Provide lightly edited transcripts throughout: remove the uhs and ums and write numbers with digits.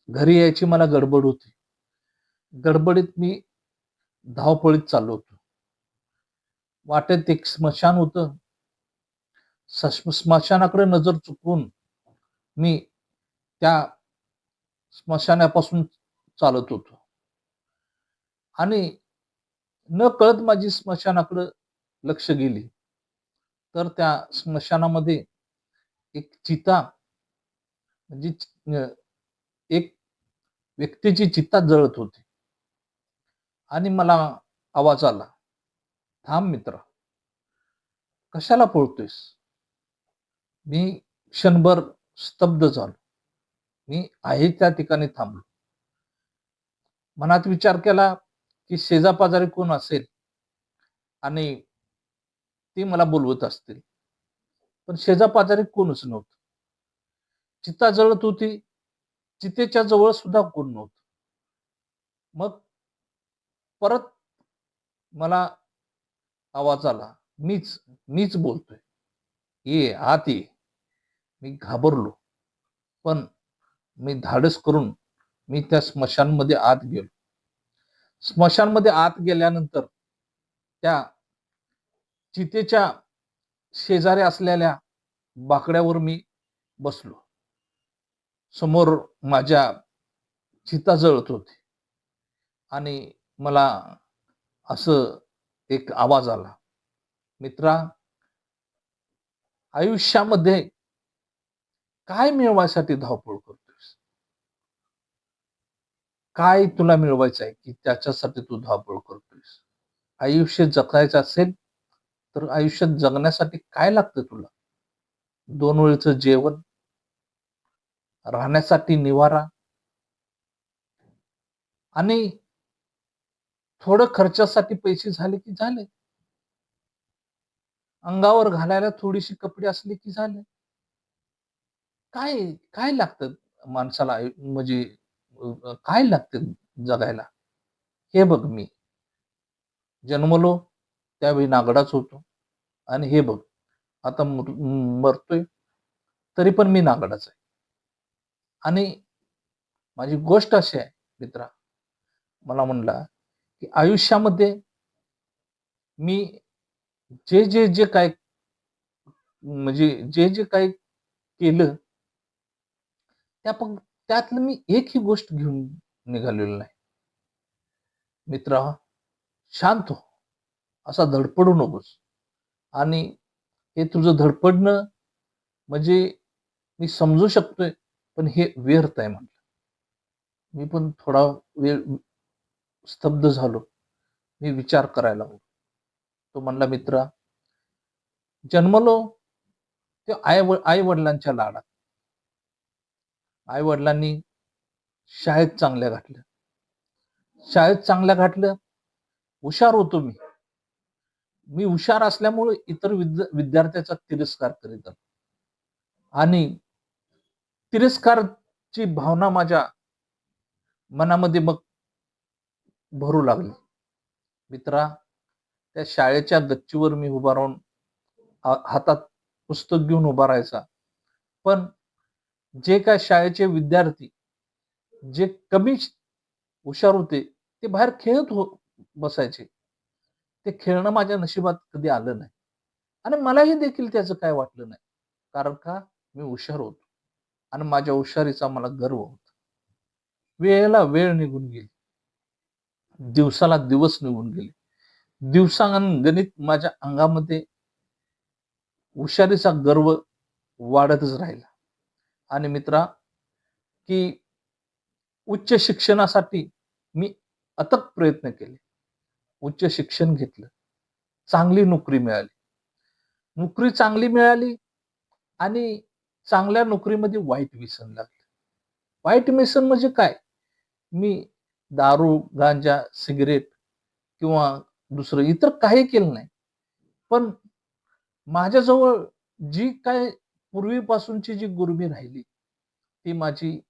घरी यायची मला गडबड होती. गडबडीत मी धावपळीत चाललो होतो. वाटेत एक स्मशान होतं. स्मशानाकडे नजर चुकवून मी त्या स्मशानापासून चालत होतो आणि नकळत माझी स्मशानाकडे लक्ष गेली. तर त्या स्मशानामध्ये एक चिता म्हणजे एक व्यक्तीची चिता जळत होती आणि मला आवाज आला, "थांब मित्रा, कशाला पळतोयस?" मी क्षणभर स्तब्ध झालो. मी आहे त्या ठिकाणी थांबलो. मनात विचार केला, की शेजापाजारी कोण असेल आणि ते मला बोलवत असतील. पण शेजापाजारी कोणच नव्हतं. चिता जळत होती. चितेच्या जवळ सुद्धा कोण नव्हतं. मग परत मला आवाज आला. मीच बोलतोय. "ये, आत ये." मी घाबरलो. पण मी धाडस करून मी त्या स्मशानमध्ये आत गेलो. स्मशानमध्ये आत गेल्यानंतर त्या चितेच्या शेजारी असलेल्या बाकड्यावर मी बसलो. समोर माझ्या चिता जळत होती आणि मला असं एक आवाज आला, "मित्रा, आयुष्यामध्ये काय मिळवायसाठी धावपळ करतोयस? काय तुला मिळवायचं आहे, की त्याच्यासाठी तू धावपळ करतोयस? आयुष्य जगायचं असेल, तर आयुष्यात जगण्यासाठी काय लागतं तुला? 2 वेळचं जेवण, राहण्यासाठी निवारा आणि थोडं खर्चासाठी पैसे झाले की झाले. अंगावर घालायला थोडीशी कपडे असले की झाले. काय काय लागतं माणसाला म्हणजे काय लागतं जगायला? हे बघ मी जन्मलो त्यावेळी नागडाच होतो आणि हे बघ आता मरतोय तरी पण मी नागडाच आहे. आणि माझी गोष्ट अशी आहे मित्रा, मला म्हणला, की आयुष्यामध्ये मी जे काय म्हणजे जे काही केलं त्यातलं मी एकही गोष्ट घेऊन निघालेलो नाही. मित्रा, शांत हो. असा धडपडू नकोस. आणि हे तुझं धडपडणं म्हणजे मी समजू शकतोय, पण हे व्यर्थ आहे म्हटलं. मी पण थोडा वेळ स्तब्ध झालो. मी विचार करायला लागलो. तो म्हणला, "मित्रा, जन्मलो ते आई-वडिलांच्या लाडात. आई-वडिलांनी शाळेत चांगल्या घातलं. शाळेत चांगल्या घातलं, हुशार होतो मी. मी हुशार असल्यामुळे इतर विद्यार्थ्याचा तिरस्कार करीत होतो. आणि तिरस्कारची भावना माझ्या मनामध्ये मग भरू लागली. मित्रा, त्या शाळेच्या गच्चीवर मी उभा राहून हातात पुस्तक घेऊन उभा राहायचा. पण जे काय शाळेचे विद्यार्थी जे कमी हुशार होते, ते बाहेर खेळत बसायचे. ते खेळणं माझ्या नशिबात कधी आलं नाही. आणि मलाही देखील त्याचं काय वाटलं नाही. कारण का मी हुशार होतो आणि माझ्या हुशारीचा मला गर्व होता. वेळेला वेळ निघून गेली. दिवसाला दिवस निघून गेले. दिवसांगणिक माझ्या अंगामध्ये हुशारीचा गर्व वाढतच राहिला. आणि मित्रा, की उच्च शिक्षणासाठी मी अथक प्रयत्न केले. उच्च शिक्षण घेतलं. चांगली नोकरी मिळाली. नोकरी चांगली मिळाली आणि चांगल्या नोकरीमध्ये वाईट व्यसन लागलं. वाईट व्यसन म्हणजे काय? मी दारू, गांजा, सिगारेट किंवा दुसरं इतर काही केलं नाही. पण माझ्याजवळ जी काय पूर्वीपासूनची जी गुरुमी राहिली, ती माझी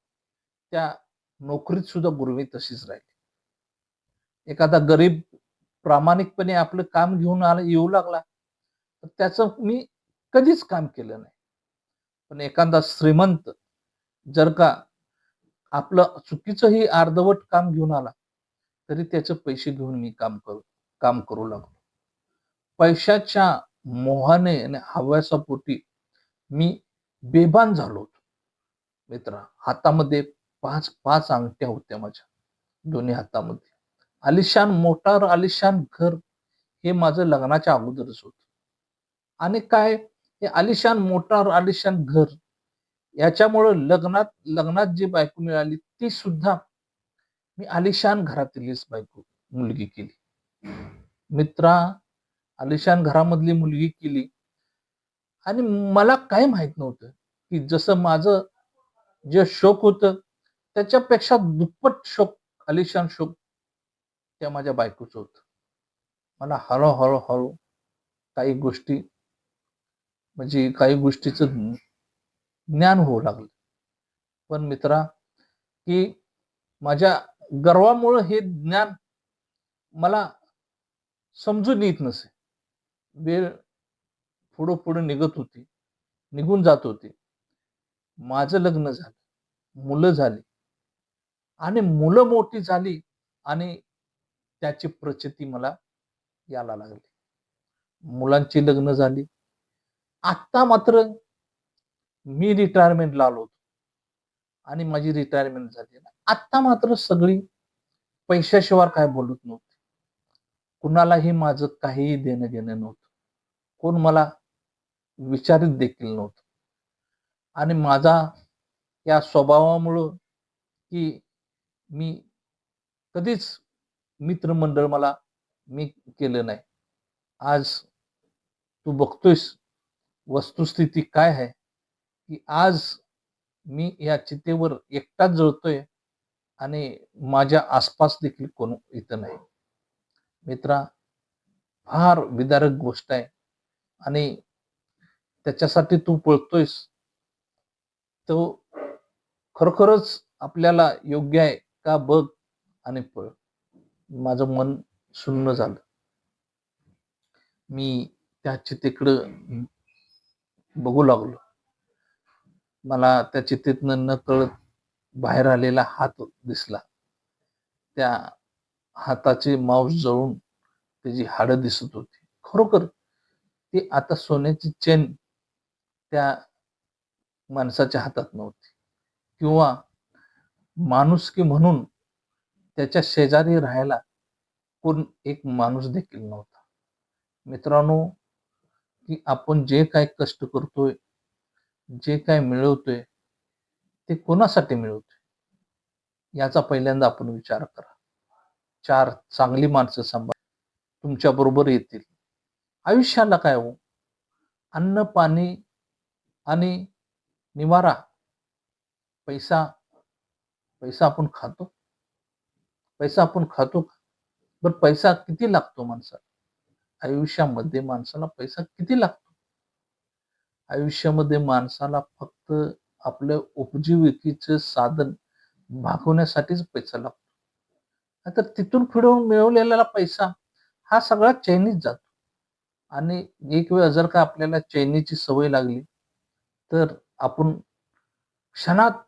त्या नोकरीत सुद्धा गुरुमी तशीच राहिली. एखादा गरीब प्रामाणिकपणे आपलं काम घेऊन येऊ लागला, तर त्याचं मी कधीच काम केलं नाही. पण एखादा श्रीमंत जर का आपलं चुकीचंही अर्धवट काम घेऊन आला, तरी त्याचे पैसे घेऊन मी काम करू लागलो. पैशाच्या मोहाने आणि हव्यासापोटी मी बेभान झालो होतो. मित्रा, हातामध्ये 5-5 अंगठ्या होत्या माझ्या दोन्ही हातामध्ये. आलिशान मोटार, आलिशान घर हे माझं लग्नाच्या अगोदरच होतं. आणि काय हे आलिशान मोटार, आलिशान घर याच्यामुळं लग्नात जी बायको मिळाली ती सुद्धा मी आलिशान घरातीलच मुलगी केली. मित्रा, आलिशान घरामधली मुलगी केली आणि मला काही माहित नव्हतं, की जसं माझं जे शौक होतं त्याच्यापेक्षा दुप्पट शौक, आलिशान शौक त्या माझ्या बायकोचं होतं. मला हळू काही गोष्टी म्हणजे काही गोष्टीचं ज्ञान होऊ लागलं. पण मित्रा, की माझ्या गर्वामुळं हे ज्ञान मला समजून येत नसे. वेळ पुढं निघत होती, निघून जात होती. माझं लग्न झालं, मुलं झाली आणि मुलं मोठी झाली आणि त्याची प्रचिती मला यायला लागली. मुलांची लग्न झाली. आता मात्र मी रिटायरमेंटला आलो होतो आणि माझी रिटायरमेंट झाली. आता मात्र सगळी पैशाशिवाय काय बोलत नव्हती. कुणालाही माझं काहीही देणं-घेणं नव्हतं. कोण मला विचारित देखील नव्हतं. आणि माझा या स्वभावामुळं, की मी कधीच मित्रमंडळ मी केलं नाही. आज तू बघतोयस वस्तुस्थिती काय आहे, की आज मी या चितेवर एकटाच जळतोय आणि माझ्या आसपास देखील कोण इथं नाही. मित्रा, फार विदारक गोष्ट आहे आणि त्याच्यासाठी तू पळतोयस, तो खरोखरच आपल्याला योग्य आहे का बघ आणि पळ. माझं मन सुन्न झालं. मी त्या चितेकडं बघू लागलो. मला त्या चितेतनं नकळत बाहेर आलेला हात दिसला. त्या हाताचे मांस जळून त्याची हाडं दिसत होती. खरोखर ती आता सोन्याची चेन त्या माणसाच्या हातात नव्हती किंवा माणुसकी म्हणून त्याच्या शेजारी राहायला कोण एक माणूस देखील नव्हता. मित्रांनो, की आपण जे काही कष्ट करतोय, जे काही मिळवतोय, ते कोणासाठी मिळवतोय? याचा पहिल्यांदा आपण विचार करा. 4 चांगली माणसं तुमच्या बरोबर येतील. आयुष्याला काय हो? अन्न, पाणी आणि निवारा. पैसा पैसा आपण खातो? पैसा आपण खातो का? बरं, पैसा किती लागतो माणसाला? आयुष्यामध्ये माणसाला पैसा किती लागतो? आयुष्यामध्ये माणसाला फक्त आपलं उपजीविकेचं साधन भागवण्यासाठीच पैसा लागतो. नाहीतर तिथून पुढे मिळवलेला पैसा हा सगळा चैनीत जातो. आणि एक वेळ जर का आपल्याला चैनीची सवय लागली, तर आपण क्षणात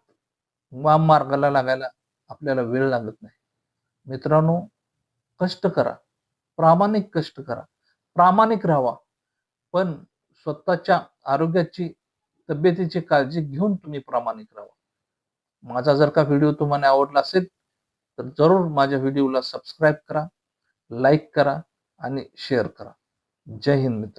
वाममार्गाला लागायला आपल्याला वेळ लागत नाही. मित्रांनो, कष्ट करा, प्रामाणिक कष्ट करा, प्रामाणिक राहावा. पण स्वतःच्या आरोग्याची, तब्येतीची काळजी घेऊन तुम्ही प्रामाणिक राहावा. माझा जर का व्हिडिओ तुम्हाला आवडला असेल, तर जरूर माझ्या व्हिडिओला सबस्क्राईब करा, लाईक करा आणि शेअर करा. जय हिंद मित्र.